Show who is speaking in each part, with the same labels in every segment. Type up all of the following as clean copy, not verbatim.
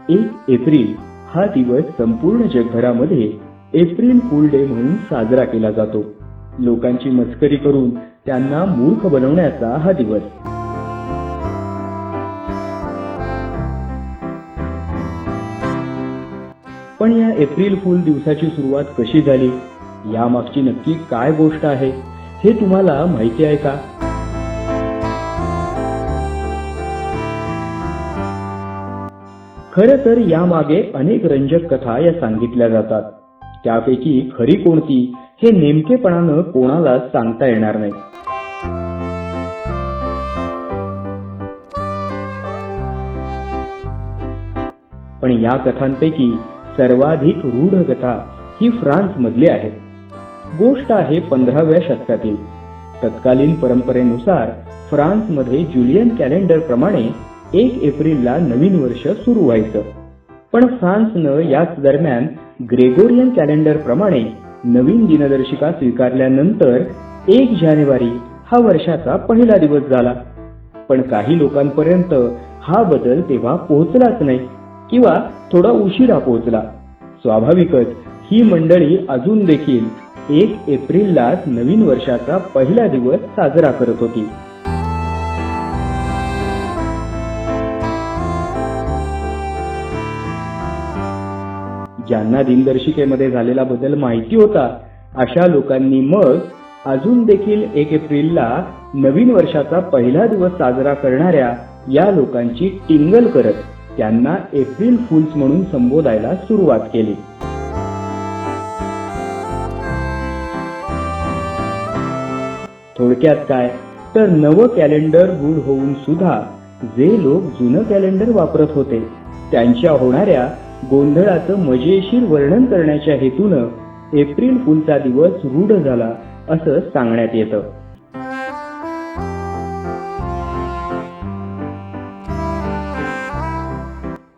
Speaker 1: 1 April हा दिवस संपूर्ण जगभरामध्ये एप्रिल फूल डे म्हणून साजरा केला जातो. लोकांची मस्करी करून त्यांना मूर्ख बनवण्याचा हा दिवस. पण या एप्रिल फूल दिवसाची सुरुवात कशी झाली, यामागची नक्की काय गोष्ट आहे, हे तुम्हाला माहिती आहे का? खरं तर यामागे अनेक रंजक कथा या सांगितल्या जातात. त्यापैकी खरी कोणती हे नेमकेपणानं कोणालाच सांगता येणार नाही. पण या कथांपैकी सर्वाधिक रूढ कथा ही फ्रान्स मधली आहे. गोष्ट आहे 15व्या शतकातील. तत्कालीन परंपरेनुसार फ्रान्स मध्ये जुलियन कॅलेंडर प्रमाणे 1 एप्रिलला नवीन वर्ष सुरू व्हायचं. पण फ्रान्सनं याच दरम्यान ग्रेगोरियन कॅलेंडर प्रमाणे नवीन दिनदर्शिका स्वीकारल्यानंतर 1 जानेवारी हा वर्षाचा पहिला दिवस झाला. पण काही लोकांपर्यंत हा बदल तेव्हा पोहोचलाच नाही किंवा थोडा उशिरा पोहोचला. स्वाभाविकच ही मंडळी अजून देखील 1 एप्रिललाच नवीन वर्षाचा पहिला दिवस साजरा करत होती. ज्यांना दिनदर्शिकेमध्ये झालेला बदल माहिती होता अशा लोकांनी मग अजून देखील 1 एप्रिलला नवीन वर्षाचा पहिला दिवस साजरा करणाऱ्या या लोकांची टिंगल करत त्यांना एप्रिल फूल्स म्हणून संबोधायला सुरुवात केली. थोडक्यात काय तर नवं कॅलेंडर रूढ होऊन सुद्धा जे लोक जुनं कॅलेंडर वापरत होते त्यांच्या होणाऱ्या गोंधळाचं मजेशीर वर्णन करण्याच्या हेतूनं एप्रिल फूलचा दिवस रूढ झाला असं सांगण्यात येतं.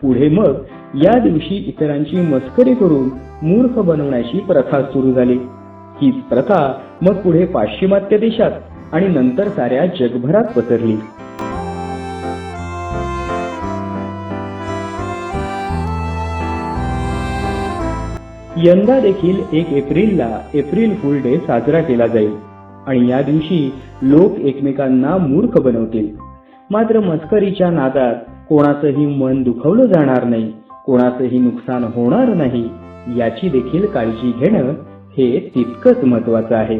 Speaker 1: पुढे मग या दिवशी इतरांची मस्करी करून मूर्ख बनवण्याची प्रथा सुरू झाली. हीच प्रथा मग पुढे पाश्चिमात्य देशात आणि नंतर साऱ्या जगभरात पसरली. यंदा देखील 1 एप्रिलला एप्रिल फूल डे साजरा केला जाईल आणि या दिवशी लोक एकमेकांना मूर्ख बनवतील. मात्र मस्करीच्या नादात कोणाचंही मन दुखवलं जाणार नाही, कोणाचंही नुकसान होणार नाही याची देखील काळजी घेणं हे तितकंच महत्त्वाचं आहे.